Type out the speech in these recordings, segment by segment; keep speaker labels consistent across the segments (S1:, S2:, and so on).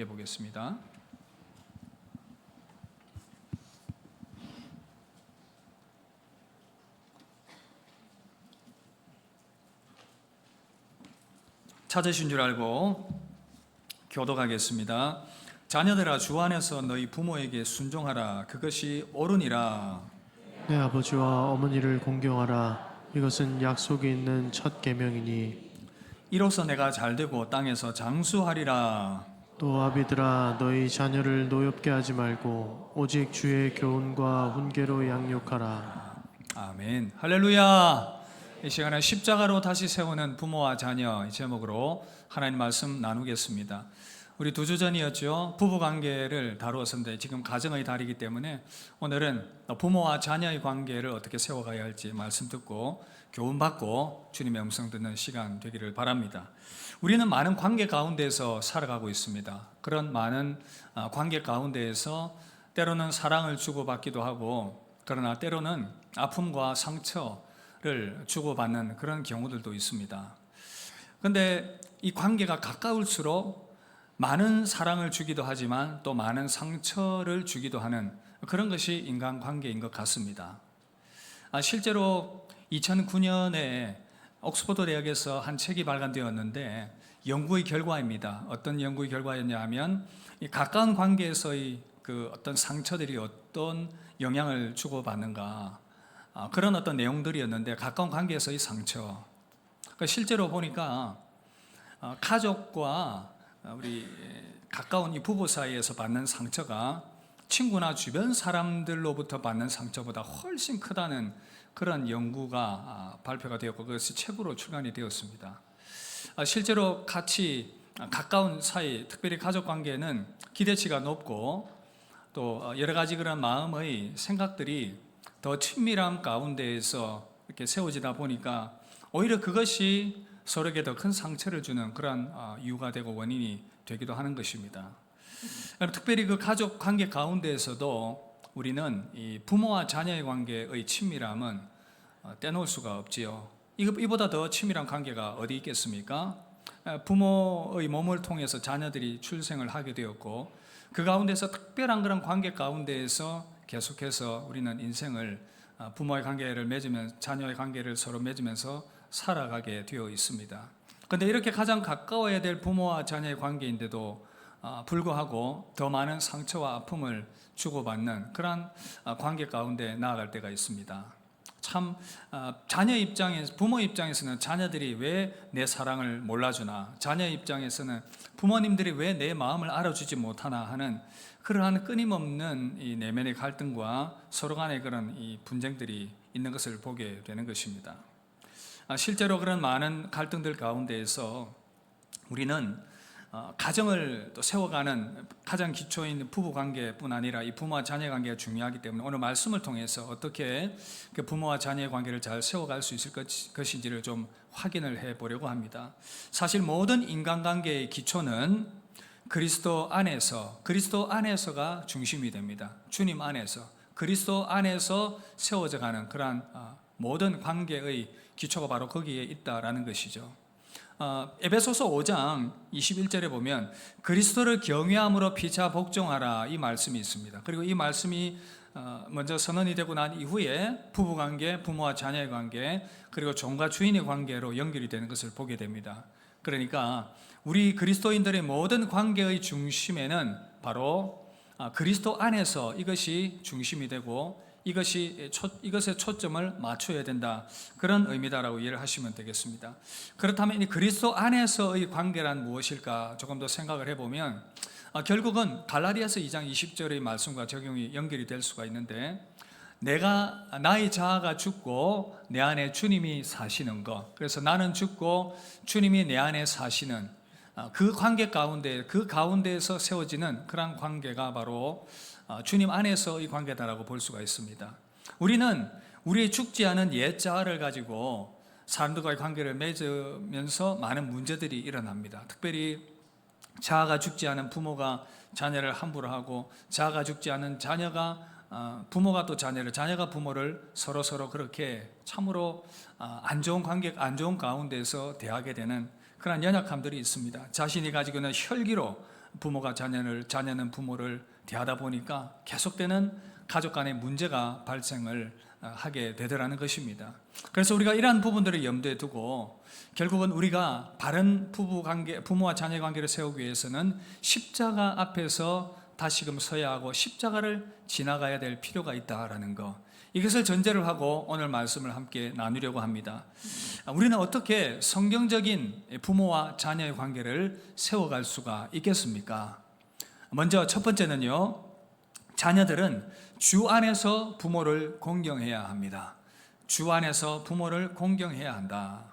S1: 보겠습니다. 찾으신 줄 알고 교독하겠습니다. 자녀들아, 주 안에서 너희 부모에게 순종하라. 그것이 옳으니라.
S2: 내 아버지와 어머니를 공경하라. 이것은 약속이 있는 첫 계명이니.
S1: 이로써 내가 잘되고 땅에서 장수하리라.
S2: 또 아비들아, 너희 자녀를 노엽게 하지 말고 오직 주의 교훈과 훈계로 양육하라.
S1: 아멘. 할렐루야. 이 시간에 십자가로 다시 세우는 부모와 자녀, 이 제목으로 하나님 말씀 나누겠습니다. 우리 두 주 전이었죠. 부부관계를 다루었는데 지금 가정의 달이기 때문에 오늘은 부모와 자녀의 관계를 어떻게 세워가야 할지 말씀 듣고 교훈받고 주님의 음성 듣는 시간 되기를 바랍니다. 우리는 많은 관계 가운데서 살아가고 있습니다. 그런 많은 관계 가운데에서 때로는 사랑을 주고받기도 하고, 그러나 때로는 아픔과 상처를 주고받는 그런 경우들도 있습니다. 그런데 이 관계가 가까울수록 많은 사랑을 주기도 하지만 또 많은 상처를 주기도 하는 그런 것이 인간관계인 것 같습니다. 실제로 2009년에 옥스퍼드 대학에서 한 책이 발간되었는데 연구의 결과입니다. 어떤 연구의 결과였냐 하면 이 가까운 관계에서의 그 어떤 상처들이 어떤 영향을 주고받는가, 그런 어떤 내용들이었는데, 가까운 관계에서의 상처. 실제로 보니까 가족과 우리 가까운 이 부부 사이에서 받는 상처가 친구나 주변 사람들로부터 받는 상처보다 훨씬 크다는 그런 연구가 발표가 되었고, 그것이 책으로 출간이 되었습니다. 실제로 같이 가까운 사이, 특별히 가족 관계는 기대치가 높고 또 여러 가지 그런 마음의 생각들이 더 친밀함 가운데에서 이렇게 세워지다 보니까 오히려 그것이 서로에게 더 큰 상처를 주는 그런 이유가 되고 원인이 되기도 하는 것입니다. 특별히 그 가족 관계 가운데에서도 우리는 이 부모와 자녀의 관계의 친밀함은 떼놓을 수가 없지요. 이보다 더 친밀한 관계가 어디 있겠습니까? 부모의 몸을 통해서 자녀들이 출생을 하게 되었고, 그 가운데서 특별한 그런 관계 가운데에서 계속해서 우리는 인생을 부모의 관계를 맺으면서 자녀의 관계를 서로 맺으면서 살아가게 되어 있습니다. 그런데 이렇게 가장 가까워야 될 부모와 자녀의 관계인데도 불구하고 더 많은 상처와 아픔을 주고받는 그런 관계 가운데 나아갈 때가 있습니다. 참 자녀 입장에서, 부모 입장에서는 자녀들이 왜 내 사랑을 몰라주나, 자녀 입장에서는 부모님들이 왜 내 마음을 알아주지 못하나 하는 그러한 끊임없는 이 내면의 갈등과 서로 간의 그런 이 분쟁들이 있는 것을 보게 되는 것입니다. 실제로 그런 많은 갈등들 가운데에서 우리는 가정을 또 세워가는 가장 기초인 부부관계뿐 아니라 이 부모와 자녀 관계가 중요하기 때문에 오늘 말씀을 통해서 어떻게 그 부모와 자녀의 관계를 잘 세워갈 수 있을 것인지를 좀 확인을 해보려고 합니다. 사실 모든 인간관계의 기초는 그리스도 안에서가 중심이 됩니다. 주님 안에서, 그리스도 안에서 세워져 가는 그러한 모든 관계의 기초가 바로 거기에 있다라는 것이죠. 에베소서 5장 21절에 보면 그리스도를 경외함으로 피차 복종하라, 이 말씀이 있습니다. 그리고 이 말씀이 먼저 선언이 되고 난 이후에 부부관계, 부모와 자녀의 관계, 그리고 종과 주인의 관계로 연결이 되는 것을 보게 됩니다. 그러니까 우리 그리스도인들의 모든 관계의 중심에는 바로 그리스도 안에서 이것이 중심이 되고 이것에 초점을 맞춰야 된다, 그런 의미다라고 이해를 하시면 되겠습니다. 그렇다면 이 그리스도 안에서의 관계란 무엇일까 조금 더 생각을 해보면 결국은 갈라디아서 2장 20절의 말씀과 적용이 연결이 될 수가 있는데, 나의 자아가 죽고 내 안에 주님이 사시는 것, 그래서 나는 죽고 주님이 내 안에 사시는 그 관계 가운데, 그 가운데에서 세워지는 그런 관계가 바로 주님 안에서의 관계다라고 볼 수가 있습니다. 우리는 우리의 죽지 않은 옛 자아를 가지고 사람들과의 관계를 맺으면서 많은 문제들이 일어납니다. 특별히 자아가 죽지 않은 부모가 자녀를 함부로 하고, 자아가 죽지 않은 자녀가 부모가 또 자녀를, 자녀가 부모를 서로 그렇게 참으로 안 좋은 관계, 안 좋은 가운데서 대하게 되는 그런 연약함들이 있습니다. 자신이 가지고 있는 혈기로 부모가 자녀는 부모를 대하다 보니까 계속되는 가족 간의 문제가 발생을 하게 되더라는 것입니다. 그래서 우리가 이러한 부분들을 염두에 두고 결국은 우리가 바른 부모와 자녀 관계를 세우기 위해서는 십자가 앞에서 다시금 서야 하고 십자가를 지나가야 될 필요가 있다라는 것, 이것을 전제를 하고 오늘 말씀을 함께 나누려고 합니다. 우리는 어떻게 성경적인 부모와 자녀의 관계를 세워갈 수가 있겠습니까? 먼저 첫 번째는요, 자녀들은 주 안에서 부모를 공경해야 합니다. 주 안에서 부모를 공경해야 한다.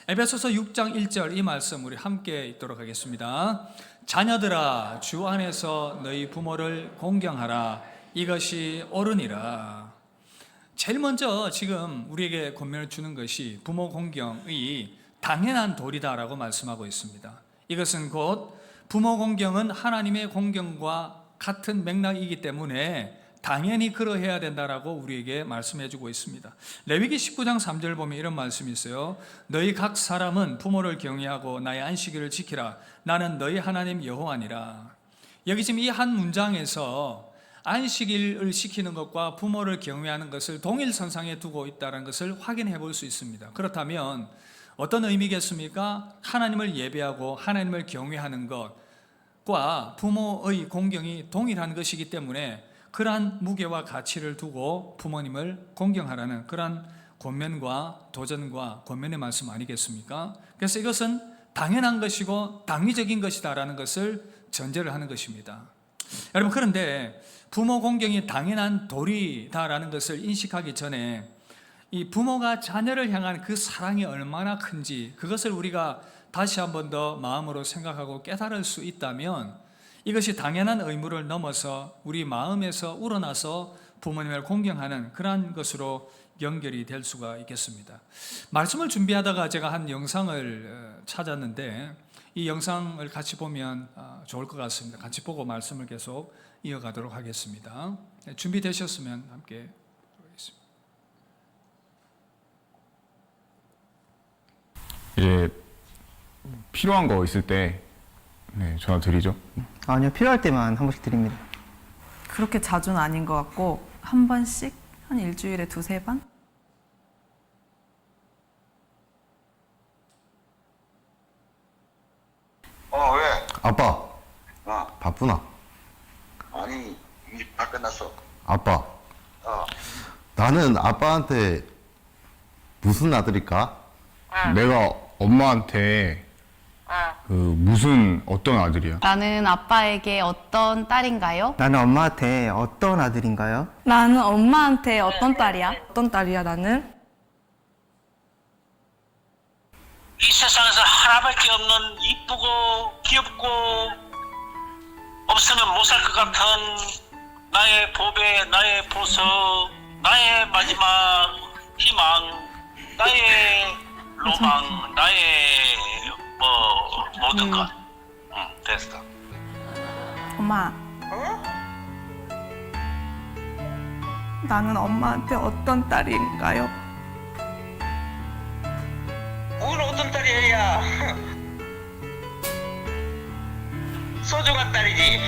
S1: 에베소서 6장 1절 이 말씀 우리 함께 읽도록 하겠습니다. 자녀들아, 주 안에서 너희 부모를 공경하라. 이것이 옳으니라. 제일 먼저 지금 우리에게 권면을 주는 것이 부모 공경의 당연한 도리다라고 말씀하고 있습니다. 이것은 곧 부모 공경은 하나님의 공경과 같은 맥락이기 때문에 당연히 그러해야 된다라고 우리에게 말씀해 주고 있습니다. 레위기 19장 3절 보면 이런 말씀이 있어요. 너희 각 사람은 부모를 경외하고 나의 안식일을 지키라. 나는 너희 하나님 여호와니라. 여기 지금 이 한 문장에서 안식일을 지키는 것과 부모를 경외하는 것을 동일선상에 두고 있다는 것을 확인해 볼 수 있습니다. 그렇다면 어떤 의미겠습니까? 하나님을 예배하고 하나님을 경외하는 것과 부모의 공경이 동일한 것이기 때문에 그러한 무게와 가치를 두고 부모님을 공경하라는 그러한 권면과 도전과 권면의 말씀 아니겠습니까? 그래서 이것은 당연한 것이고 당위적인 것이다라는 것을 전제를 하는 것입니다. 여러분, 그런데 부모 공경이 당연한 도리다라는 것을 인식하기 전에 이 부모가 자녀를 향한 그 사랑이 얼마나 큰지 그것을 우리가 다시 한 번 더 마음으로 생각하고 깨달을 수 있다면 이것이 당연한 의무를 넘어서 우리 마음에서 우러나서 부모님을 공경하는 그러한 것으로 연결이 될 수가 있겠습니다. 말씀을 준비하다가 제가 한 영상을 찾았는데 이 영상을 같이 보면 좋을 것 같습니다. 같이 보고 말씀을 계속 이어가도록 하겠습니다. 준비되셨으면 함께 보겠습니다.
S3: 이제 필요한 거 있을 때 전화 드리죠.
S4: 아니요, 필요할 때만 한 번씩 드립니다.
S5: 그렇게 자주는 아닌 것 같고 한 번씩 한 일주일에 두세 번?
S6: 왜?
S7: 아빠,
S6: 어,
S7: 바쁘나?
S6: 아니, 일 다 끝났어.
S7: 아빠,
S6: 어,
S7: 나는 아빠한테 무슨 아들일까?
S3: 내가 엄마한테 무슨 어떤 아들이야?
S8: 나는 아빠에게 어떤 딸인가요?
S4: 나는 엄마한테 어떤 아들인가요?
S9: 나는 엄마한테 어떤 딸이야? 어떤 딸이야, 나는?
S10: 이 세상에서 하나밖에 없는 이쁘고 귀엽고 없으면 못 살 것 같은 나의 보배, 나의 보석, 나의 마지막 희망, 나의 로망, 나의 모든 것. 응, 됐어.
S9: 엄마. 나는 엄마한테 어떤 딸인가요?
S10: 뭘 어떤 딸이야, 야. 소중한 딸이지.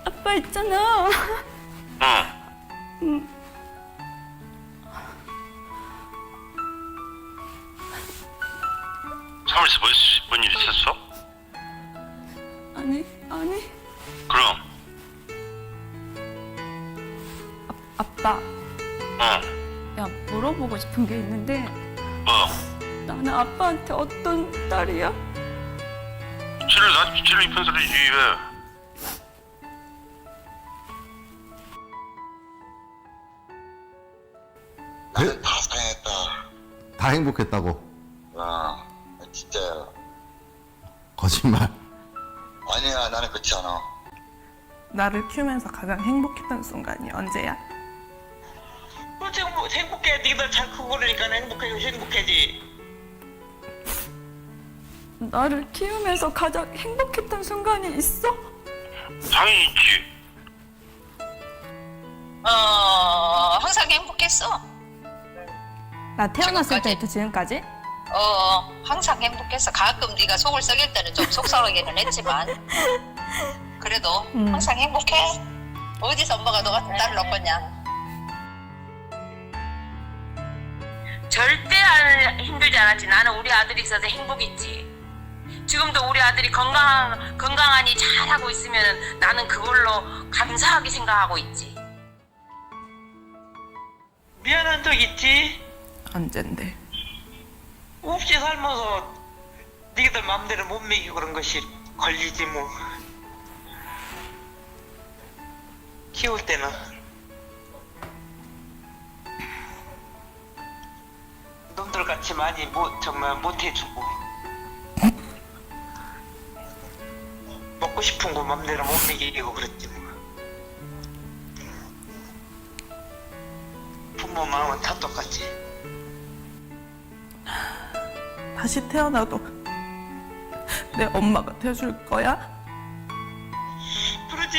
S9: 아빠 있잖아.
S10: 응. 사무실에서 뭔 일 있었어?
S9: 아니.
S10: 그럼.
S9: 아빠,
S10: 응.
S9: 야, 물어보고 싶은 게 있는데
S10: 뭐?
S9: 나는 아빠한테 어떤 딸이야?
S10: 칠을 입은 소리지 왜?
S6: 나는 다 사랑했다.
S7: 다 행복했다고.
S6: 진짜야.
S7: 거짓말.
S6: 아니야, 나는 그렇지 않아.
S9: 나를 키우면서 가장 행복했던 순간이 언제야?
S10: 지금 뭐 행복해. 니들 잘 크고 그러니까 행복해지.
S9: 나를 키우면서 가장 행복했던 순간이 있어?
S10: 당연히 있지.
S8: 항상 행복했어.
S9: 나 태어났을
S11: 지금까지?
S9: 때부터 지금까지?
S11: 항상 행복했어. 가끔 네가 속을 썩일 때는 좀 속상하기는 했지만 그래도 항상 행복해. 어디서 엄마가 너 같은 딸을 얻겠냐. 절대 힘들지 않았지. 나는 우리 아들이 있어서 행복했지. 지금도 우리 아들이 건강하니 잘하고 있으면 나는 그걸로 감사하게 생각하고 있지.
S10: 미안한 적 있지?
S9: 언젠데?
S10: 없이 살면서 니들 마음대로 못 먹이고 그런 것이 걸리지 뭐. 키울 때는 놈들 같이 많이 정말 못 해주고 먹고 싶은 거 맘대로 못 먹이고 그랬지 뭐. 부모 마음은 다 똑같지.
S9: 다시 태어나도 내 엄마가 돼줄 거야?
S10: 그러지.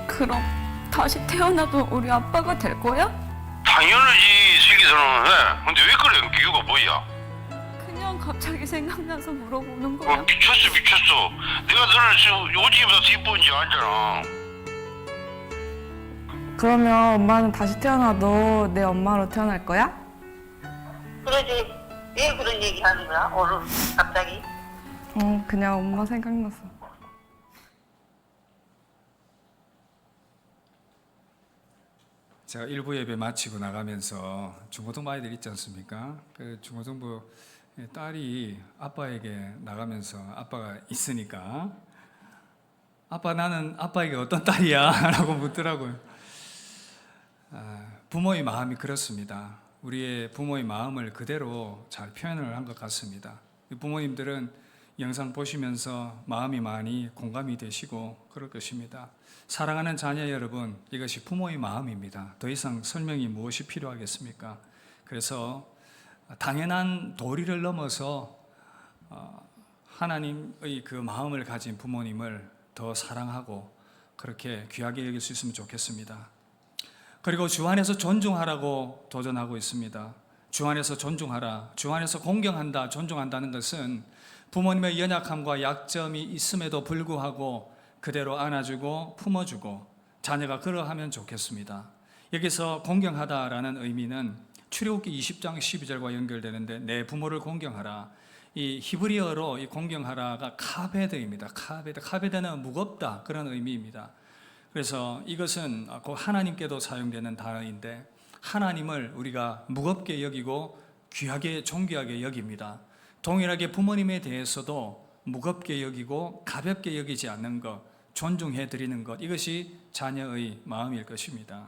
S9: 그럼 다시 태어나도 우리 아빠가 될 거야?
S10: 당연하지, 슬기서는. 근데 왜 그래? 이유가 뭐야?
S9: 그냥 갑자기 생각나서 물어보는 거야.
S10: 미쳤어. 내가 너를 지금 요즘보다 더 이쁜지 알잖아.
S9: 그러면 엄마는 다시 태어나도 내 엄마로 태어날 거야?
S11: 그러지. 왜 그런 얘기 하는 거야? 오늘 갑자기?
S9: 그냥 엄마 생각났어.
S1: 제가 일부 예배 마치고 나가면서 중고등부 아이들 있지 않습니까? 그 중고등부 딸이 아빠에게 나가면서 아빠가 있으니까 아빠 나는 아빠에게 어떤 딸이야? 라고 묻더라고요. 부모의 마음이 그렇습니다. 우리의 부모의 마음을 그대로 잘 표현을 한 것 같습니다. 부모님들은 영상 보시면서 마음이 많이 공감이 되시고 그럴 것입니다. 사랑하는 자녀 여러분, 이것이 부모의 마음입니다. 더 이상 설명이 무엇이 필요하겠습니까? 그래서 당연한 도리를 넘어서 하나님의 그 마음을 가진 부모님을 더 사랑하고 그렇게 귀하게 여길 수 있으면 좋겠습니다. 그리고 주 안에서 존중하라고 도전하고 있습니다. 주 안에서 존중하라, 주 안에서 공경한다, 존중한다는 것은 부모님의 연약함과 약점이 있음에도 불구하고 그대로 안아주고 품어주고 자녀가 그러하면 좋겠습니다. 여기서 공경하다라는 의미는 출애굽기 20장 12절과 연결되는데 내 부모를 공경하라. 이 히브리어로 이 공경하라가 카베드입니다. 카베드는 무겁다 그런 의미입니다. 그래서 이것은 곧 하나님께도 사용되는 단어인데 하나님을 우리가 무겁게 여기고 귀하게 존귀하게 여깁니다. 동일하게 부모님에 대해서도 무겁게 여기고 가볍게 여기지 않는 것, 존중해 드리는 것, 이것이 자녀의 마음일 것입니다.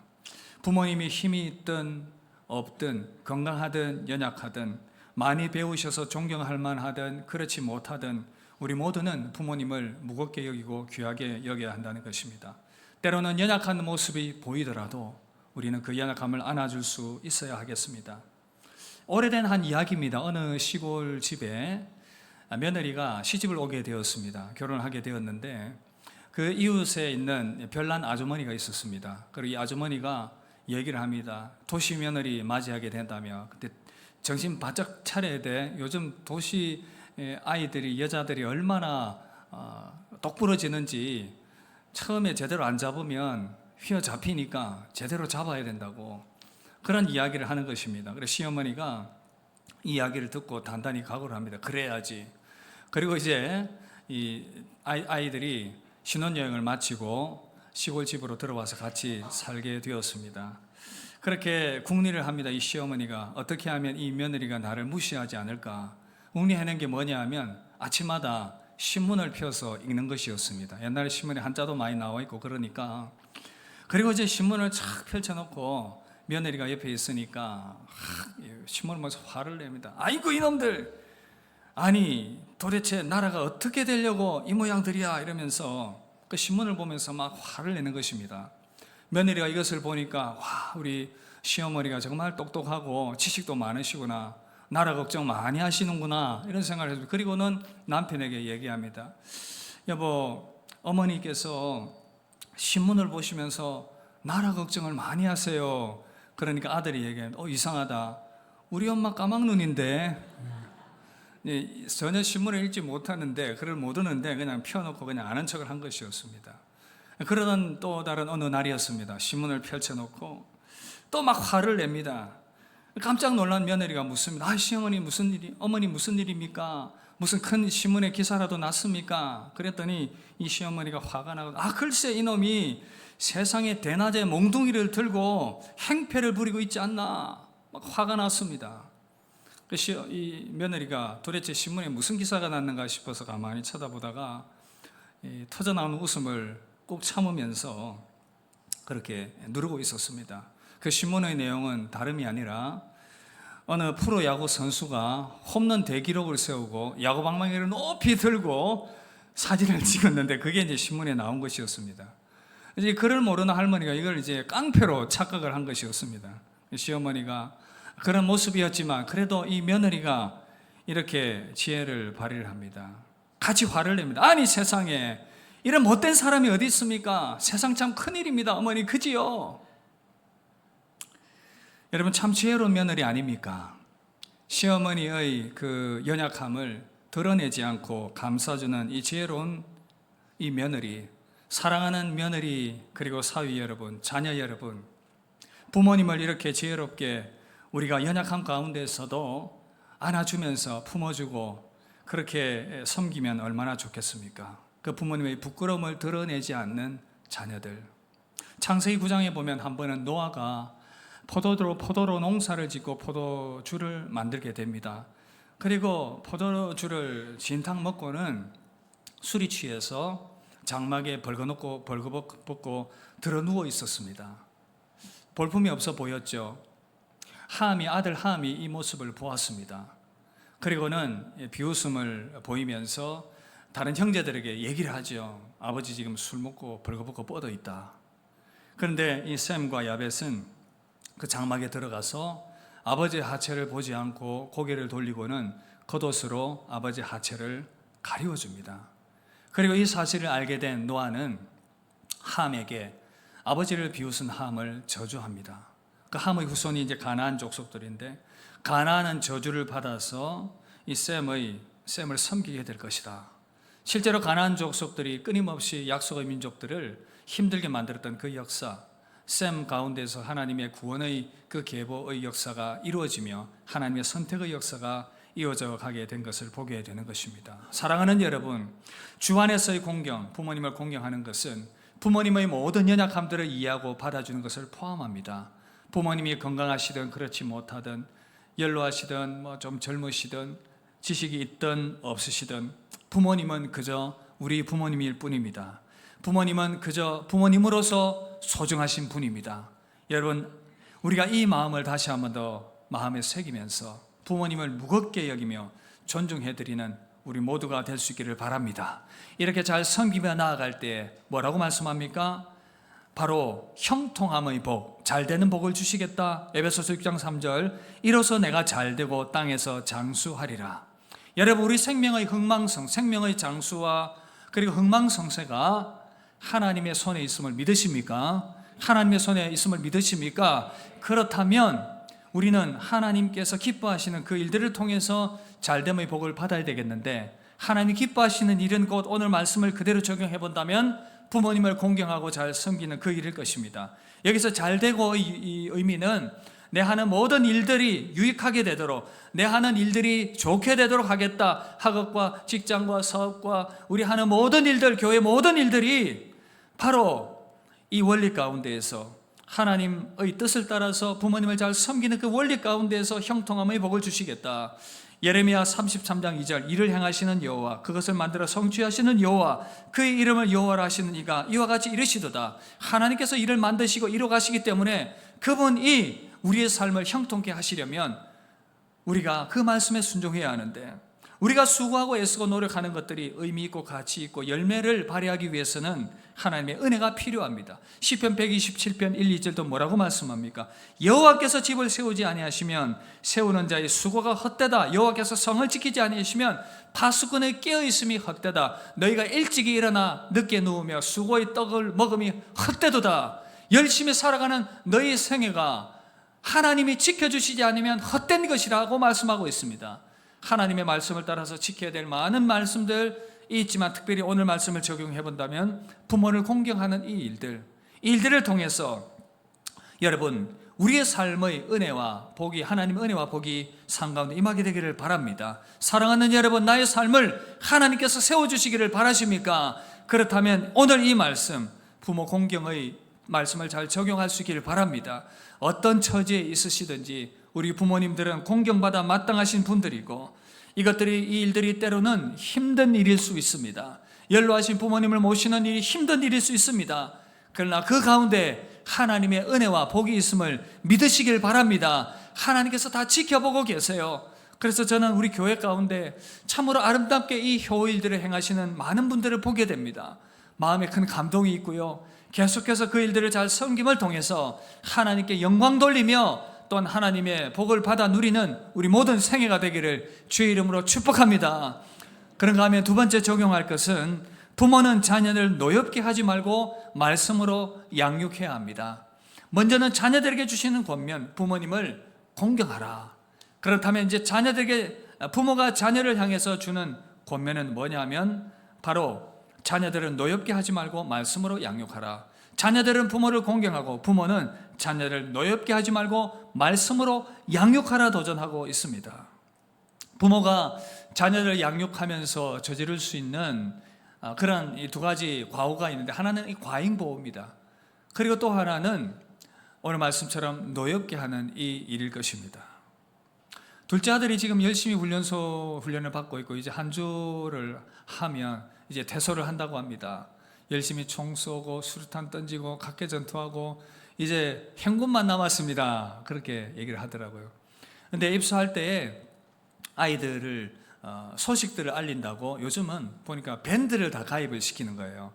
S1: 부모님이 힘이 있든 없든 건강하든 연약하든 많이 배우셔서 존경할 만하든 그렇지 못하든 우리 모두는 부모님을 무겁게 여기고 귀하게 여겨야 한다는 것입니다. 때로는 연약한 모습이 보이더라도 우리는 그 연약함을 안아줄 수 있어야 하겠습니다. 오래된 한 이야기입니다. 어느 시골 집에 며느리가 시집을 오게 되었습니다. 결혼을 하게 되었는데 그 이웃에 있는 별난 아주머니가 있었습니다. 그리고 이 아주머니가 얘기를 합니다. 도시 며느리 맞이하게 된다며 그때 정신 바짝 차려야 돼. 요즘 도시 아이들이 여자들이 얼마나 똑부러지는지 처음에 제대로 안 잡으면 휘어잡히니까 제대로 잡아야 된다고 그런 이야기를 하는 것입니다. 그래서 시어머니가 이 이야기를 듣고 단단히 각오를 합니다. 그래야지. 그리고 이제 이 아이들이 신혼여행을 마치고 시골 집으로 들어와서 같이 살게 되었습니다. 그렇게 궁리를 합니다. 이 시어머니가 어떻게 하면 이 며느리가 나를 무시하지 않을까. 궁리해낸 게 뭐냐 하면 아침마다 신문을 펴서 읽는 것이었습니다. 옛날에 신문에 한자도 많이 나와 있고 그러니까. 그리고 이제 신문을 착 펼쳐놓고 며느리가 옆에 있으니까 신문을 보면서 화를 냅니다. 아이고 이놈들, 아니 도대체 나라가 어떻게 되려고 이 모양들이야 이러면서 그 신문을 보면서 막 화를 내는 것입니다. 며느리가 이것을 보니까 와, 우리 시어머니가 정말 똑똑하고 지식도 많으시구나, 나라 걱정 많이 하시는구나 이런 생각을 해서 그리고는 남편에게 얘기합니다. 여보, 어머니께서 신문을 보시면서 나라 걱정을 많이 하세요. 그러니까 아들이 얘기해, 이상하다. 우리 엄마 까막눈인데 전혀 신문을 읽지 못하는데, 글을 모르는데 그냥 펴놓고 그냥 아는 척을 한 것이었습니다. 그러던 또 다른 어느 날이었습니다. 신문을 펼쳐놓고 또 막 화를 냅니다. 깜짝 놀란 며느리가 묻습니다. 시어머니 무슨 일이, 어머니 무슨 일입니까? 무슨 큰 신문에 기사라도 났습니까? 그랬더니 이 시어머니가 화가 나고, 글쎄 이놈이 세상에 대낮에 몽둥이를 들고 행패를 부리고 있지 않나, 막 화가 났습니다. 이 며느리가 도대체 신문에 무슨 기사가 났는가 싶어서 가만히 쳐다보다가 터져나오는 웃음을 꼭 참으면서 그렇게 누르고 있었습니다. 그 신문의 내용은 다름이 아니라 어느 프로야구 선수가 홈런 대기록을 세우고 야구 방망이를 높이 들고 사진을 찍었는데 그게 이제 신문에 나온 것이었습니다. 이제 글을 모르는 할머니가 이걸 이제 깡패로 착각을 한 것이었습니다. 시어머니가 그런 모습이었지만 그래도 이 며느리가 이렇게 지혜를 발휘를 합니다. 같이 화를 냅니다. 아니 세상에 이런 못된 사람이 어디 있습니까? 세상 참 큰일입니다. 어머니 그지요? 여러분 참 지혜로운 며느리 아닙니까? 시어머니의 그 연약함을 드러내지 않고 감싸주는 이 지혜로운 이 며느리, 사랑하는 며느리, 그리고 사위 여러분, 자녀 여러분, 부모님을 이렇게 지혜롭게 우리가 연약함 가운데서도 안아주면서 품어주고 그렇게 섬기면 얼마나 좋겠습니까? 그 부모님의 부끄러움을 드러내지 않는 자녀들. 창세기 9장에 보면 한 번은 노아가 포도로 농사를 짓고 포도주를 만들게 됩니다. 그리고 포도주를 진탕 먹고는 술이 취해서 장막에 벌거벗고 들어 누워 있었습니다. 볼품이 없어 보였죠. 아들 함이 이 모습을 보았습니다. 그리고는 비웃음을 보이면서 다른 형제들에게 얘기를 하죠. 아버지 지금 술 먹고 벌거벗고 뻗어 있다. 그런데 이 셈과 야벳은 그 장막에 들어가서 아버지의 하체를 보지 않고 고개를 돌리고는 겉옷으로 아버지의 하체를 가리워줍니다. 그리고 이 사실을 알게 된 노아는 함에게 아버지를 비웃은 함을 저주합니다. 그 함의 후손이 이제 가나안 족속들인데 가나안은 저주를 받아서 이 셈을 섬기게 될 것이다. 실제로 가나안 족속들이 끊임없이 약속의 민족들을 힘들게 만들었던 그 역사, 셈 가운데서 하나님의 구원의 그 계보의 역사가 이루어지며 하나님의 선택의 역사가 이어져 가게 된 것을 보게 되는 것입니다. 사랑하는 여러분, 주 안에서의 공경, 부모님을 공경하는 것은 부모님의 모든 연약함들을 이해하고 받아주는 것을 포함합니다. 부모님이 건강하시든 그렇지 못하든 연로하시든 좀 젊으시든 지식이 있든 없으시든 부모님은 그저 우리 부모님일 뿐입니다. 부모님은 그저 부모님으로서 소중하신 분입니다. 여러분, 우리가 이 마음을 다시 한 번 더 마음에 새기면서 부모님을 무겁게 여기며 존중해드리는 우리 모두가 될 수 있기를 바랍니다. 이렇게 잘 섬기며 나아갈 때 뭐라고 말씀합니까? 바로 형통함의 복, 잘되는 복을 주시겠다. 에베소서 6장 3절, 이로써 내가 잘되고 땅에서 장수하리라. 여러분, 우리 생명의 흥망성, 생명의 장수와 그리고 흥망성쇠가 하나님의 손에 있음을 믿으십니까? 하나님의 손에 있음을 믿으십니까? 그렇다면 우리는 하나님께서 기뻐하시는 그 일들을 통해서 잘됨의 복을 받아야 되겠는데, 하나님이 기뻐하시는 일은 곧 오늘 말씀을 그대로 적용해 본다면 부모님을 공경하고 잘 섬기는 그 일일 것입니다. 여기서 잘되고의 의미는 내 하는 모든 일들이 유익하게 되도록, 내 하는 일들이 좋게 되도록 하겠다. 학업과 직장과 사업과 우리 하는 모든 일들, 교회 모든 일들이 바로 이 원리 가운데에서 하나님의 뜻을 따라서 부모님을 잘 섬기는 그 원리 가운데에서 형통함의 복을 주시겠다. 예레미야 33장 2절, 이를 행하시는 여호와, 그것을 만들어 성취하시는 여호와, 그의 이름을 여호와라 하시는 이가 이와 같이 이르시도다. 하나님께서 이를 만드시고 이루가시기 때문에 그분이 우리의 삶을 형통케 하시려면 우리가 그 말씀에 순종해야 하는데, 우리가 수고하고 애쓰고 노력하는 것들이 의미 있고 가치 있고 열매를 발휘하기 위해서는 하나님의 은혜가 필요합니다. 시편 127편 1, 2절도 뭐라고 말씀합니까? 여호와께서 집을 세우지 아니하시면 세우는 자의 수고가 헛되다. 여호와께서 성을 지키지 아니하시면 파수꾼의 깨어있음이 헛되다. 너희가 일찍이 일어나 늦게 누우며 수고의 떡을 먹음이 헛되도다. 열심히 살아가는 너희 생애가 하나님이 지켜주시지 않으면 헛된 것이라고 말씀하고 있습니다. 하나님의 말씀을 따라서 지켜야 될 많은 말씀들이 있지만 특별히 오늘 말씀을 적용해 본다면 부모를 공경하는 이 일들을 통해서 여러분 우리의 삶의 은혜와 복이, 하나님의 은혜와 복이 삶 가운데 임하게 되기를 바랍니다. 사랑하는 여러분, 나의 삶을 하나님께서 세워주시기를 바라십니까? 그렇다면 오늘 이 말씀, 부모 공경의 말씀을 잘 적용할 수 있기를 바랍니다. 어떤 처지에 있으시든지 우리 부모님들은 공경받아 마땅하신 분들이고 이 일들이 때로는 힘든 일일 수 있습니다. 연로하신 부모님을 모시는 일이 힘든 일일 수 있습니다. 그러나 그 가운데 하나님의 은혜와 복이 있음을 믿으시길 바랍니다. 하나님께서 다 지켜보고 계세요. 그래서 저는 우리 교회 가운데 참으로 아름답게 이 효일들을 행하시는 많은 분들을 보게 됩니다. 마음에 큰 감동이 있고요. 계속해서 그 일들을 잘 섬김을 통해서 하나님께 영광 돌리며 또한 하나님의 복을 받아 누리는 우리 모든 생애가 되기를 주의 이름으로 축복합니다. 그런가 하면 두 번째 적용할 것은 부모는 자녀를 노엽게 하지 말고 말씀으로 양육해야 합니다. 먼저는 자녀들에게 주시는 권면, 부모님을 공경하라. 그렇다면 이제 부모가 자녀를 향해서 주는 권면은 뭐냐면 바로 자녀들은 노엽게 하지 말고 말씀으로 양육하라. 자녀들은 부모를 공경하고 부모는 자녀를 노엽게 하지 말고 말씀으로 양육하라 도전하고 있습니다. 부모가 자녀를 양육하면서 저지를 수 있는 그런 이 두 가지 과오가 있는데 하나는 이 과잉보호입니다. 그리고 또 하나는 오늘 말씀처럼 노엽게 하는 이 일일 것입니다. 둘째 아들이 지금 열심히 훈련을 받고 있고 이제 한 주를 하면 이제 퇴소를 한다고 합니다. 열심히 총 쏘고 수류탄 던지고 각계 전투하고 이제 행군만 남았습니다. 그렇게 얘기를 하더라고요. 근데 입소할 때에 아이들을 소식들을 알린다고 요즘은 보니까 밴드를 다 가입을 시키는 거예요.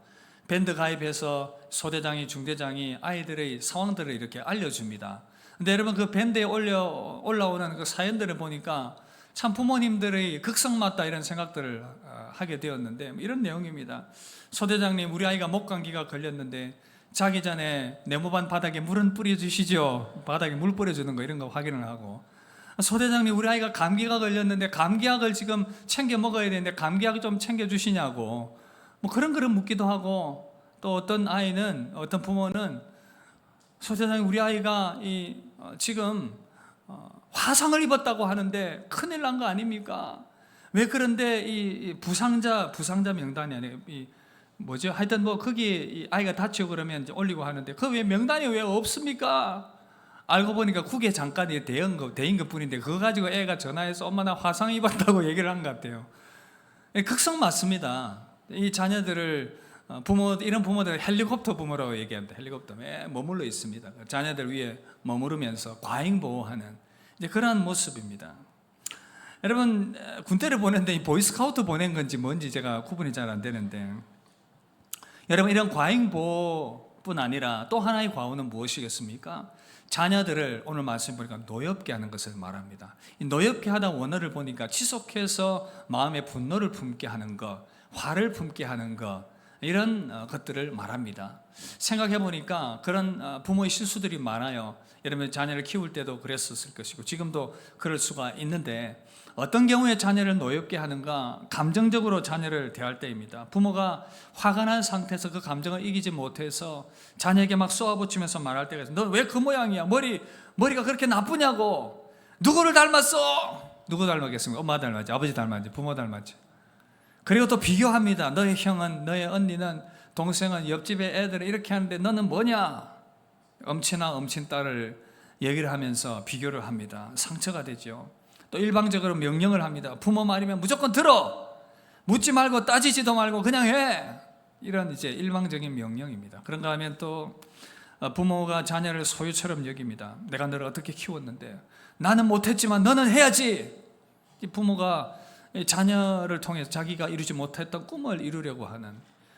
S1: 밴드 가입해서 소대장이 중대장이 아이들의 상황들을 이렇게 알려줍니다. 근데 여러분 그 밴드에 올라오는 그 사연들을 보니까 참 부모님들의 극성맞다 이런 생각들을 하게 되었는데 이런 내용입니다. 소대장님, 우리 아이가 목감기가 걸렸는데 자기 전에 네모반 바닥에 물은 뿌려주시죠. 바닥에 물 뿌려주는 거 이런 거 확인을 하고, 소대장님, 우리 아이가 감기가 걸렸는데 감기약을 지금 챙겨 먹어야 되는데 감기약 좀 챙겨주시냐고 뭐 그런 거를 묻기도 하고, 또 어떤 부모는 소대장님, 우리 아이가 지금 화상을 입었다고 하는데 큰일 난 거 아닙니까? 왜 그런데 이 부상자 명단이 아니에요. 하여튼 뭐 거기 아이가 다치고 그러면 이제 올리고 하는데 그 왜 명단이 왜 없습니까? 알고 보니까 국외 장관이 대인 것뿐인데 그거 가지고 애가 전화해서 엄마 나 화상 입었다고 얘기를 한 것 같아요. 극성 맞습니다. 이 자녀들을 이런 부모들 헬리콥터 부모라고 얘기합니다. 헬리콥터에 머물러 있습니다. 자녀들 위에 머무르면서 과잉 보호하는 이제 그러한 모습입니다. 여러분, 군대를 보냈는데 이 보이스카우트 보낸 건지 뭔지 제가 구분이 잘 안 되는데, 여러분, 이런 과잉 보호뿐 아니라 또 하나의 과오는 무엇이겠습니까? 자녀들을 오늘 말씀 보니까 노엽게 하는 것을 말합니다. 이 노엽게 하다 원어를 보니까 지속해서 마음에 분노를 품게 하는 것, 화를 품게 하는 것, 이런 것들을 말합니다. 생각해 보니까 그런 부모의 실수들이 많아요. 여러분, 자녀를 키울 때도 그랬었을 것이고 지금도 그럴 수가 있는데, 어떤 경우에 자녀를 노엽게 하는가? 감정적으로 자녀를 대할 때입니다. 부모가 화가 난 상태에서 그 감정을 이기지 못해서 자녀에게 막 쏘아붙이면서 말할 때가 있어요. 너 왜 그 모양이야? 머리가 그렇게 나쁘냐고? 누구를 닮았어? 누구 닮았겠습니까? 엄마 닮았지, 아버지 닮았지, 부모 닮았지. 그리고 또 비교합니다. 너의 형은, 너의 언니는, 동생은, 옆집의 애들은 이렇게 하는데 너는 뭐냐? 엄친아, 엄친딸을 얘기를 하면서 비교를 합니다. 상처가 되죠. 또 일방적으로 명령을 합니다. 부모 말이면 무조건 들어! 묻지 말고 따지지도 말고 그냥 해! 이런 이제 일방적인 명령입니다. 그런가 하면 또 부모가 자녀를 소유처럼 여깁니다. 내가 너를 어떻게 키웠는데 나는 못했지만 너는 해야지! 부모가 이 자녀를 통해서 자기가 이루지 못했던 꿈을 이루려고 하는,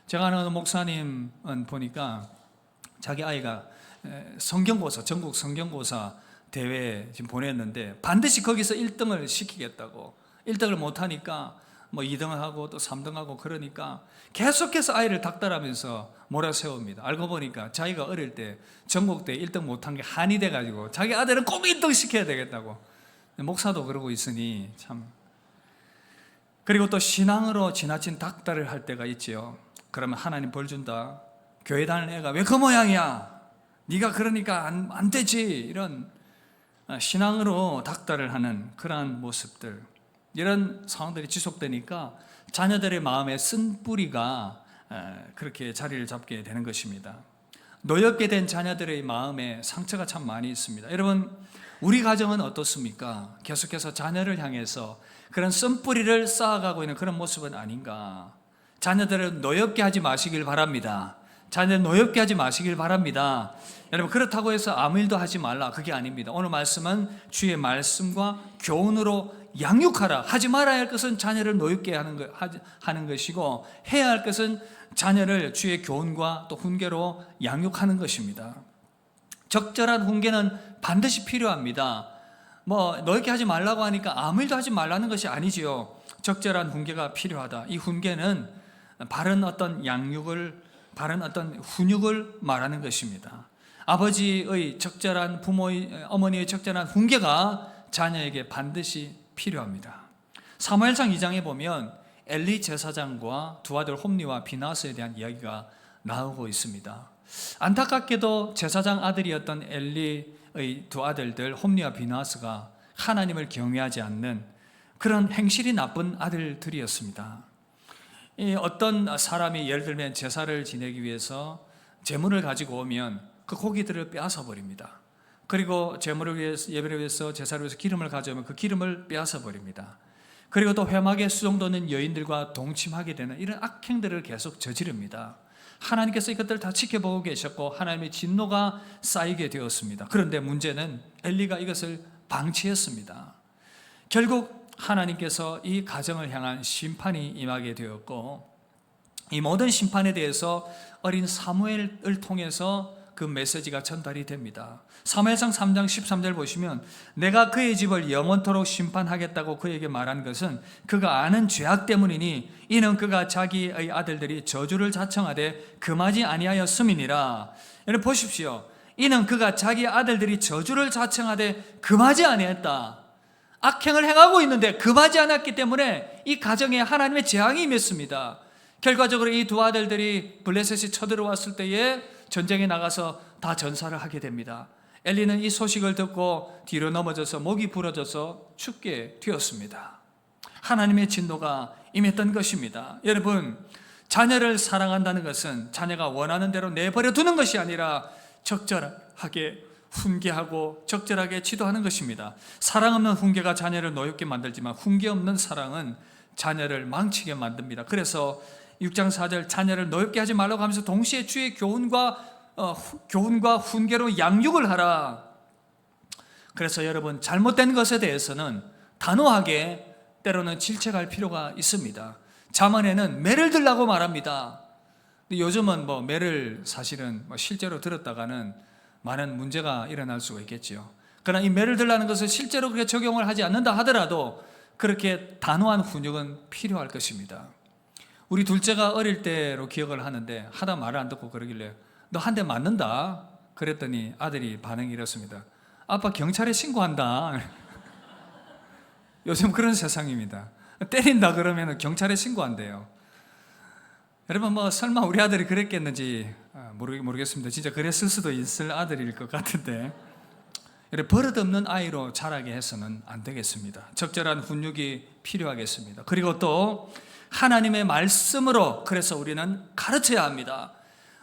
S1: 제가 아는 목사님은 보니까 자기 아이가 성경고사, 전국 성경고사 대회에 지금 보냈는데 반드시 거기서 1등을 시키겠다고, 1등을 못하니까 뭐 2등을 하고 또 3등 하고, 그러니까 계속해서 아이를 닥달하면서 몰아세웁니다. 알고 보니까 자기가 어릴 때 전국대회 1등 못한 게 한이 돼가지고 자기 아들은 꼭 1등 시켜야 되겠다고. 목사도 그러고 있으니 참. 그리고 또 신앙으로 지나친 닥달을 할 때가 있지요. 그러면 하나님 벌 준다, 교회 다니는 애가 왜 그 모양이야, 네가 그러니까 안 되지, 이런 신앙으로 닥달을 하는 그러한 모습들, 이런 상황들이 지속되니까 자녀들의 마음에 쓴 뿌리가 그렇게 자리를 잡게 되는 것입니다. 노엽게 된 자녀들의 마음에 상처가 참 많이 있습니다. 여러분, 우리 가정은 어떻습니까? 계속해서 자녀를 향해서 그런 쓴뿌리를 쌓아가고 있는 그런 모습은 아닌가? 자녀들을 노엽게 하지 마시길 바랍니다. 자녀를 노엽게 하지 마시길 바랍니다. 여러분, 그렇다고 해서 아무 일도 하지 말라, 그게 아닙니다. 오늘 말씀은 주의 말씀과 교훈으로 양육하라. 하지 말아야 할 것은 자녀를 노엽게 하는 것이고, 해야 할 것은 자녀를 주의 교훈과 또 훈계로 양육하는 것입니다. 적절한 훈계는 반드시 필요합니다. 뭐 노엽게 하지 말라고 하니까 아무 일도 하지 말라는 것이 아니지요. 적절한 훈계가 필요하다. 이 훈계는 바른 어떤 양육을, 바른 어떤 훈육을 말하는 것입니다. 아버지의 적절한, 어머니의 적절한 훈계가 자녀에게 반드시 필요합니다. 사무엘상 2장에 보면 엘리 제사장과 두 아들 홈리와 비나스에 대한 이야기가 나오고 있습니다. 안타깝게도 제사장 아들이었던 엘리의 두 아들들 홈리와 비나스가 하나님을 경외하지 않는 그런 행실이 나쁜 아들들이었습니다. 어떤 사람이 예를 들면 제사를 지내기 위해서 제물을 가지고 오면 그 고기들을 빼앗아 버립니다. 그리고 제물을 위해서, 예배를 위해서, 제사를 위해서 기름을 가져오면 그 기름을 빼앗아 버립니다. 그리고 또 회막에 수종도는 여인들과 동침하게 되는 이런 악행들을 계속 저지릅니다. 하나님께서 이것들을 다 지켜보고 계셨고 하나님의 진노가 쌓이게 되었습니다. 그런데 문제는 엘리가 이것을 방치했습니다. 결국 하나님께서 이 가정을 향한 심판이 임하게 되었고, 이 모든 심판에 대해서 어린 사무엘을 통해서 그 메시지가 전달이 됩니다. 사무엘상 3장 13절 보시면 내가 그의 집을 영원토록 심판하겠다고 그에게 말한 것은 그가 아는 죄악 때문이니 이는 그가 자기의 아들들이 저주를 자청하되 금하지 아니하였음이니라. 여러분 보십시오. 이는 그가 자기 아들들이 저주를 자청하되 금하지 아니했다. 악행을 행하고 있는데 금하지 않았기 때문에 이 가정에 하나님의 재앙이 임했습니다. 결과적으로 이 두 아들들이 블레셋이 쳐들어왔을 때에 전쟁에 나가서 다 전사를 하게 됩니다. 엘리는 이 소식을 듣고 뒤로 넘어져서 목이 부러져서 죽게 되었습니다. 하나님의 진노가 임했던 것입니다. 여러분, 자녀를 사랑한다는 것은 자녀가 원하는 대로 내버려 두는 것이 아니라 적절하게 훈계하고 적절하게 지도하는 것입니다. 사랑 없는 훈계가 자녀를 노엽게 만들지만 훈계 없는 사랑은 자녀를 망치게 만듭니다. 그래서 6장 4절 자녀를 노엽게 하지 말라고 하면서 동시에 주의 교훈과 훈계로 양육을 하라. 그래서 여러분, 잘못된 것에 대해서는 단호하게 때로는 질책할 필요가 있습니다. 잠언에는 매를 들라고 말합니다. 요즘은 매를 사실은 실제로 들었다가는 많은 문제가 일어날 수가 있겠지요. 그러나 이 매를 들라는 것을 실제로 그렇게 적용을 하지 않는다 하더라도 그렇게 단호한 훈육은 필요할 것입니다. 우리 둘째가 어릴 때로 기억을 하는데 하다 말을 안 듣고 그러길래 너 한 대 맞는다 그랬더니 아들이 반응이 이렇습니다. 아빠 경찰에 신고한다. 요즘 그런 세상입니다. 때린다 그러면 경찰에 신고한대요. 여러분 설마 우리 아들이 그랬겠는지 모르겠습니다. 진짜 그랬을 수도 있을 아들일 것 같은데, 버릇없는 아이로 자라게 해서는 안 되겠습니다. 적절한 훈육이 필요하겠습니다. 그리고 또 하나님의 말씀으로 그래서 우리는 가르쳐야 합니다.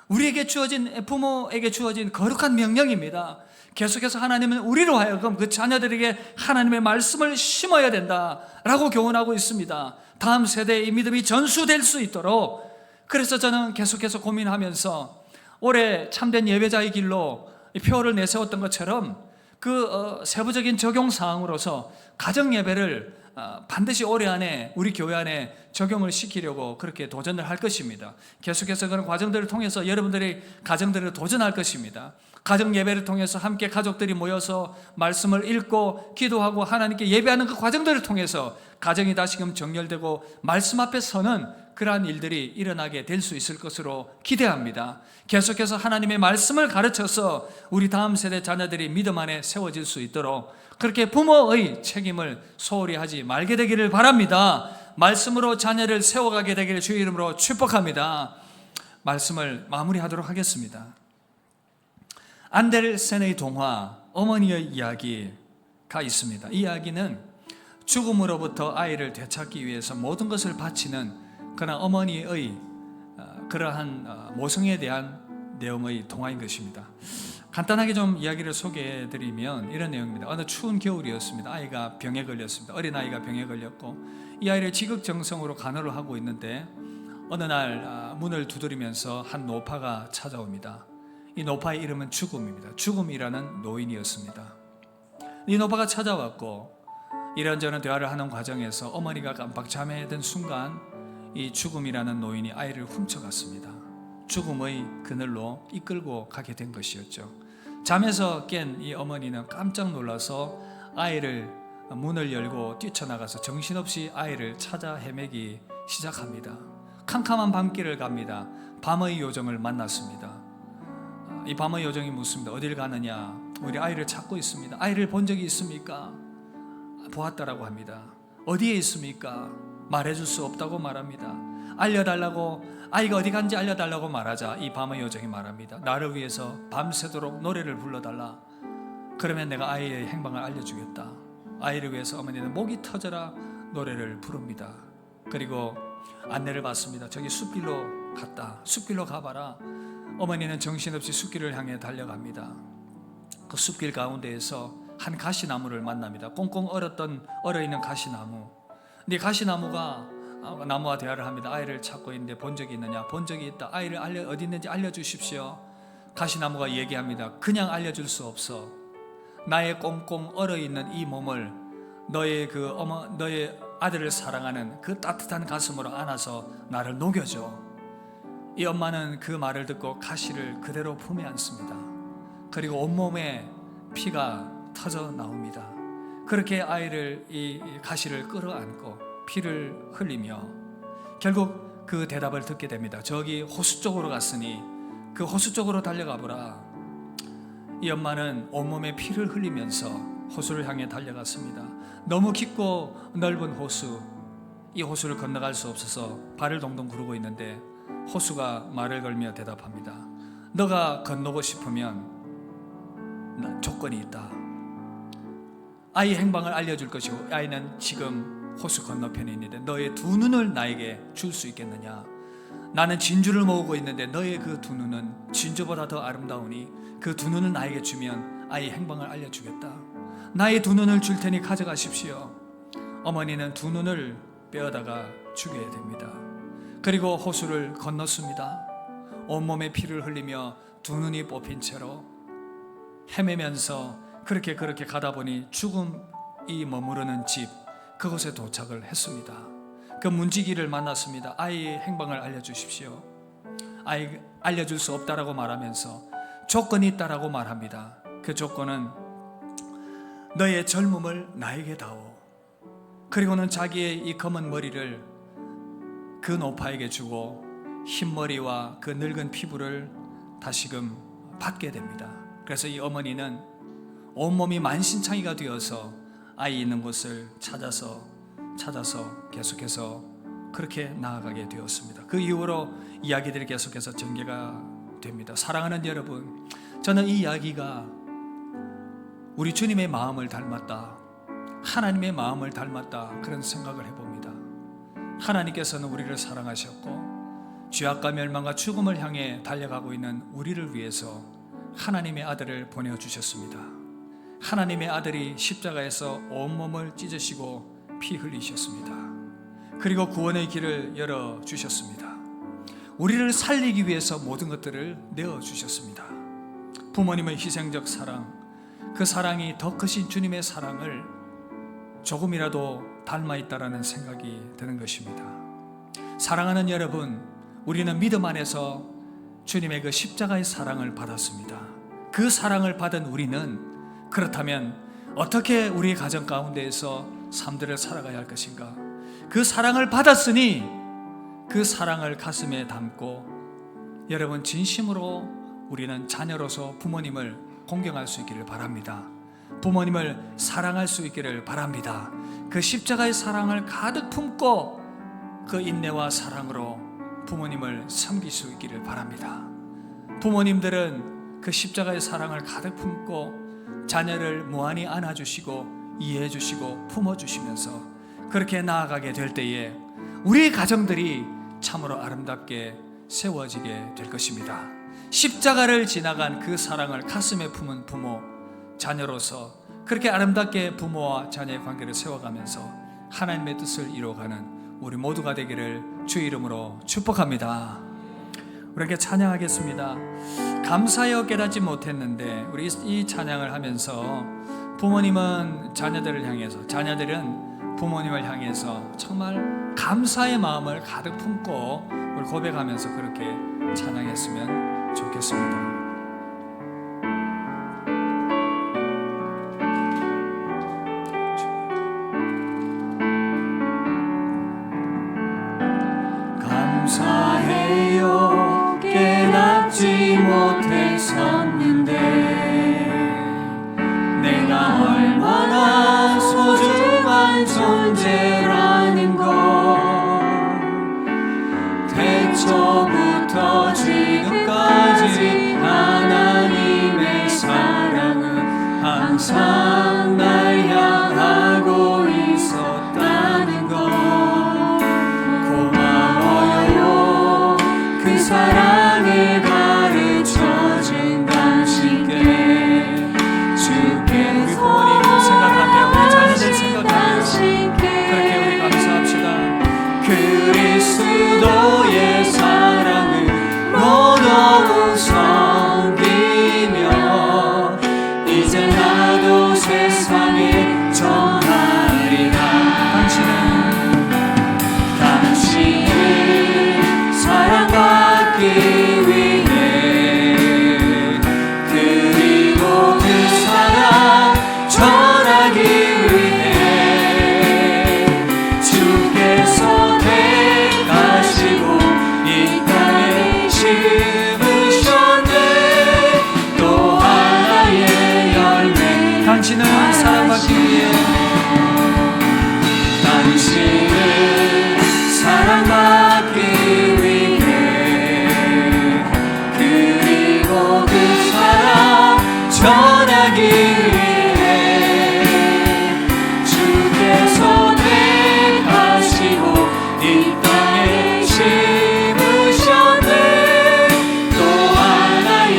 S1: 우리에게 주어진, 부모에게 주어진 거룩한 명령입니다. 계속해서 하나님은 우리로 하여금 그 자녀들에게 하나님의 말씀을 심어야 된다라고 교훈하고 있습니다. 다음 세대의 이 믿음이 전수될 수 있도록. 그래서 저는 계속해서 고민하면서 올해 참된 예배자의 길로 표를 내세웠던 것처럼 그 세부적인 적용 사항으로서 가정 예배를 반드시 올해 안에 우리 교회 안에 적용을 시키려고 그렇게 도전을 할 것입니다. 계속해서 그런 과정들을 통해서 여러분들의 가정들을 도전할 것입니다. 가정 예배를 통해서 함께 가족들이 모여서 말씀을 읽고 기도하고 하나님께 예배하는 그 과정들을 통해서 가정이 다시금 정렬되고 말씀 앞에 서는 그러한 일들이 일어나게 될 수 있을 것으로 기대합니다. 계속해서 하나님의 말씀을 가르쳐서 우리 다음 세대 자녀들이 믿음 안에 세워질 수 있도록 그렇게 부모의 책임을 소홀히 하지 말게 되기를 바랍니다. 말씀으로 자녀를 세워가게 되기를 주의 이름으로 축복합니다. 말씀을 마무리하도록 하겠습니다. 안델센의 동화 어머니의 이야기가 있습니다. 이 이야기는 죽음으로부터 아이를 되찾기 위해서 모든 것을 바치는 그러나 어머니의 그러한 모성에 대한 내용의 동화인 것입니다. 간단하게 좀 이야기를 소개해드리면 이런 내용입니다. 어느 추운 겨울이었습니다. 아이가 병에 걸렸습니다. 어린아이가 병에 걸렸고 이 아이를 지극정성으로 간호를 하고 있는데 어느 날 문을 두드리면서 한 노파가 찾아옵니다. 이 노파의 이름은 죽음입니다. 죽음이라는 노인이었습니다. 이 노파가 찾아왔고 이런저런 대화를 하는 과정에서 어머니가 깜빡 잠에 든 순간 이 죽음이라는 노인이 아이를 훔쳐갔습니다. 죽음의 그늘로 이끌고 가게 된 것이었죠. 잠에서 깬 이 어머니는 깜짝 놀라서 아이를 문을 열고 뛰쳐나가서 정신없이 아이를 찾아 헤매기 시작합니다. 캄캄한 밤길을 갑니다. 밤의 요정을 만났습니다. 이 밤의 요정이 묻습니다. 어딜 가느냐? 우리 아이를 찾고 있습니다. 아이를 본 적이 있습니까? 보았다라고 합니다. 어디에 있습니까? 말해줄 수 없다고 말합니다. 알려달라고, 아이가 어디 간지 알려달라고 말하자 이 밤의 요정이 말합니다. 나를 위해서 밤새도록 노래를 불러달라. 그러면 내가 아이의 행방을 알려주겠다. 아이를 위해서 어머니는 목이 터져라 노래를 부릅니다. 그리고 안내를 받습니다. 저기 숲길로 갔다. 숲길로 가봐라. 어머니는 정신없이 숲길을 향해 달려갑니다. 그 숲길 가운데에서 한 가시나무를 만납니다. 꽁꽁 얼어있는 가시나무. 근데 가시나무가 나무와 대화를 합니다. 아이를 찾고 있는데 본 적이 있느냐? 본 적이 있다. 아이를 어디 있는지 알려주십시오. 가시나무가 얘기합니다. 그냥 알려줄 수 없어. 나의 꽁꽁 얼어있는 이 몸을 너의 아들을 사랑하는 그 따뜻한 가슴으로 안아서 나를 녹여줘. 이 엄마는 그 말을 듣고 가시를 그대로 품에 안습니다. 그리고 온몸에 피가 터져 나옵니다. 그렇게 아이를 이 가시를 끌어안고 피를 흘리며 결국 그 대답을 듣게 됩니다. 저기 호수 쪽으로 갔으니 그 호수 쪽으로 달려가 보라. 이 엄마는 온몸에 피를 흘리면서 호수를 향해 달려갔습니다. 너무 깊고 넓은 호수, 이 호수를 건너갈 수 없어서 발을 동동 구르고 있는데 호수가 말을 걸며 대답합니다. 너가 건너고 싶으면 조건이 있다. 아이 행방을 알려줄 것이고 아이는 지금 호수 건너편에 있는데 너의 두 눈을 나에게 줄 수 있겠느냐? 나는 진주를 모으고 있는데 너의 그 두 눈은 진주보다 더 아름다우니 그 두 눈을 나에게 주면 아이 행방을 알려주겠다. 나의 두 눈을 줄 테니 가져가십시오. 어머니는 두 눈을 빼어다가 주게 됩니다. 그리고 호수를 건넜습니다. 온몸에 피를 흘리며 두 눈이 뽑힌 채로 헤매면서 그렇게 가다 보니 죽음이 머무르는 집, 그곳에 도착을 했습니다. 그 문지기를 만났습니다. 아이의 행방을 알려주십시오. 아이 알려줄 수 없다라고 말하면서 조건이 있다라고 말합니다. 그 조건은 너의 젊음을 나에게 다오. 그리고는 자기의 이 검은 머리를 그 노파에게 주고 흰머리와 그 늙은 피부를 다시금 받게 됩니다. 그래서 이 어머니는 온몸이 만신창이가 되어서 아이 있는 곳을 찾아서 계속해서 그렇게 나아가게 되었습니다. 그 이후로 이야기들이 계속해서 전개가 됩니다. 사랑하는 여러분, 저는 이 이야기가 우리 주님의 마음을 닮았다, 하나님의 마음을 닮았다, 그런 생각을 해봅니다. 하나님께서는 우리를 사랑하셨고 죄악과 멸망과 죽음을 향해 달려가고 있는 우리를 위해서 하나님의 아들을 보내주셨습니다. 하나님의 아들이 십자가에서 온몸을 찢으시고 피 흘리셨습니다. 그리고 구원의 길을 열어주셨습니다. 우리를 살리기 위해서 모든 것들을 내어주셨습니다. 부모님의 희생적 사랑, 그 사랑이 더 크신 주님의 사랑을 조금이라도 닮아 있다라는 생각이 드는 것입니다. 사랑하는 여러분, 우리는 믿음 안에서 주님의 그 십자가의 사랑을 받았습니다. 그 사랑을 받은 우리는 그렇다면 어떻게 우리의 가정 가운데에서 삶들을 살아가야 할 것인가? 그 사랑을 받았으니 그 사랑을 가슴에 담고 여러분 진심으로 우리는 자녀로서 부모님을 공경할 수 있기를 바랍니다. 부모님을 사랑할 수 있기를 바랍니다. 그 십자가의 사랑을 가득 품고 그 인내와 사랑으로 부모님을 섬길 수 있기를 바랍니다. 부모님들은 그 십자가의 사랑을 가득 품고 자녀를 무한히 안아주시고 이해해주시고 품어주시면서 그렇게 나아가게 될 때에 우리 가정들이 참으로 아름답게 세워지게 될 것입니다. 십자가를 지나간 그 사랑을 가슴에 품은 부모, 자녀로서 그렇게 아름답게 부모와 자녀의 관계를 세워가면서 하나님의 뜻을 이루어가는 우리 모두가 되기를 주 이름으로 축복합니다. 우리 함께 찬양하겠습니다. 감사하여 깨닫지 못했는데, 우리 이 찬양을 하면서 부모님은 자녀들을 향해서, 자녀들은 부모님을 향해서 정말 감사의 마음을 가득 품고 우리 고백하면서 그렇게 찬양했으면 좋겠습니다. 감사해요 깨닫지 못했었는데 내가 얼마나 소중한 존재라는 걸 태초부터 지금까지 하나님의 사랑은 항상 날 향하고 있었다는 것 고마워요 그 사랑을 가르쳐준 당신께 주께 우리 부모님을 생각하며 우리 자녀들 생각하며 그렇게 우리 감사합시다. 그리스도의 사랑으로 더욱 섬기며 이제 나도 세상에 전하리라. 당신을 사랑받기 위해 그리고 그 사랑 전하기 위해 주께서 택하시고 이 땅에 심으셨네. 또 하나의 열매 당신은 사랑받기 위해 당신을 사랑받기 위해 그리고 그 사랑 전하기 위해 주께서 택하시고 이 땅에 심으셨네. 또 하나의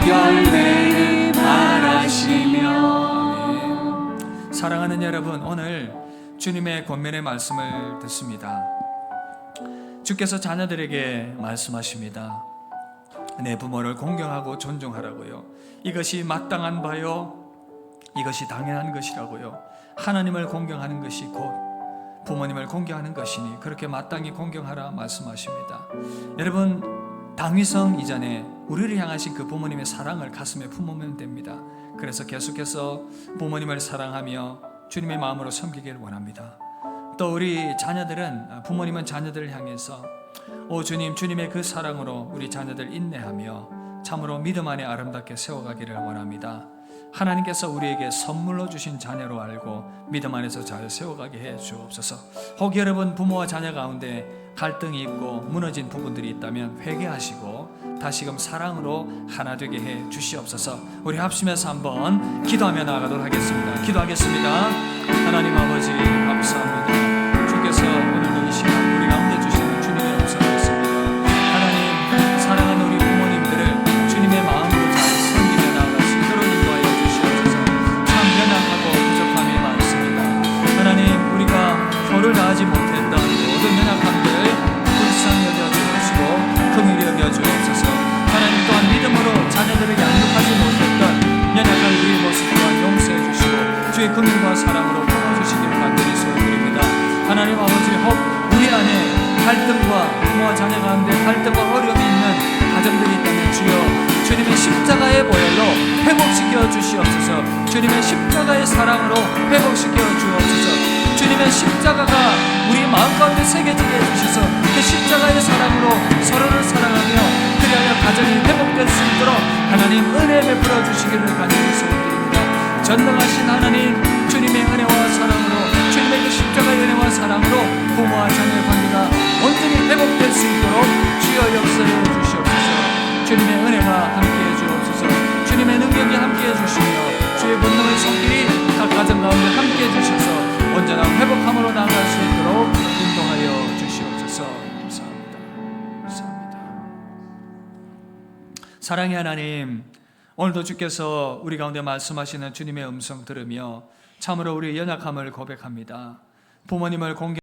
S1: 열매를 바라시며. 사랑하는 여러분, 오늘 주님의 권면의 말씀을 듣습니다. 주께서 자녀들에게 말씀하십니다. 내 부모를 공경하고 존중하라고요. 이것이 마땅한 바요, 이것이 당연한 것이라고요. 하나님을 공경하는 것이 곧 부모님을 공경하는 것이니 그렇게 마땅히 공경하라 말씀하십니다. 여러분, 당위성 이전에 우리를 향하신 그 부모님의 사랑을 가슴에 품으면 됩니다. 그래서 계속해서 부모님을 사랑하며 주님의 마음으로 섬기기를 원합니다. 또 우리 자녀들은, 부모님은 자녀들을 향해서 오 주님, 주님의 그 사랑으로 우리 자녀들 인내하며 참으로 믿음 안에 아름답게 세워가기를 원합니다. 하나님께서 우리에게 선물로 주신 자녀로 알고 믿음 안에서 잘 세워가게 해 주옵소서. 혹 여러분 부모와 자녀 가운데 갈등이 있고 무너진 부분들이 있다면 회개하시고 다시금 사랑으로 하나 되게 해 주시옵소서. 우리 합심해서 한번 기도하며 나아가도록 하겠습니다. 기도하겠습니다. 하나님 아버지 감사합니다. 주께서 오늘도 이 시간 우리 가운데 주시는 주님의 음성을 듣습니다. 하나님, 사랑하는 우리 부모님들을 주님의 마음으로 잘 섬기며 나아갈 수 있도록 인도하여 주시옵소서. 참 연약하고 부족함이 많습니다. 하나님, 우리가 표를 다하지 못했던 모든 연약함들 불쌍히 여겨 주옵시고 긍휼히 여겨 주옵소서. 하나님 또한 믿음으로 자녀들을 양육하지 못했던 연약한 우리의 모습 또한 용서해 주시고 주의 긍휼과 사랑으로 품어주시기를 간절히 소원드립니다. 갈등과 부모와 자녀 가운데 갈등과 어려움이 있는 가정들이 있다면 주여 주님의 십자가의 보혈로 회복시켜 주시옵소서. 주님의 십자가의 사랑으로 회복시켜 주옵소서. 주님의 십자가가 우리 마음 가운데 새겨지게 해주셔서 그 십자가의 사랑으로 서로를 사랑하며 그리하여 가정이 회복될 수 있도록 하나님 은혜 베풀어 주시기를 간절히 소원드립니다. 전능하신 하나님, 주님의 은혜와 사랑으로, 주님의 그 십자가의 은혜와 사랑으로 부모와 자녀의 관계가 온전히 회복될 수 있도록 주여 역사해 주시옵소서. 주님의 은혜가 함께해 주옵소서. 주님의 능력이 함께해 주시며 주의 본능의 손길이 각 가정 가운데 함께해 주셔서 온전한 회복함으로 나아갈 수 있도록 인도하여 주시옵소서. 감사합니다. 감사합니다. 사랑의 하나님, 오늘도 주께서 우리 가운데 말씀하시는 주님의 음성 들으며 참으로 우리의 연약함을 고백합니다. 부모님을 공경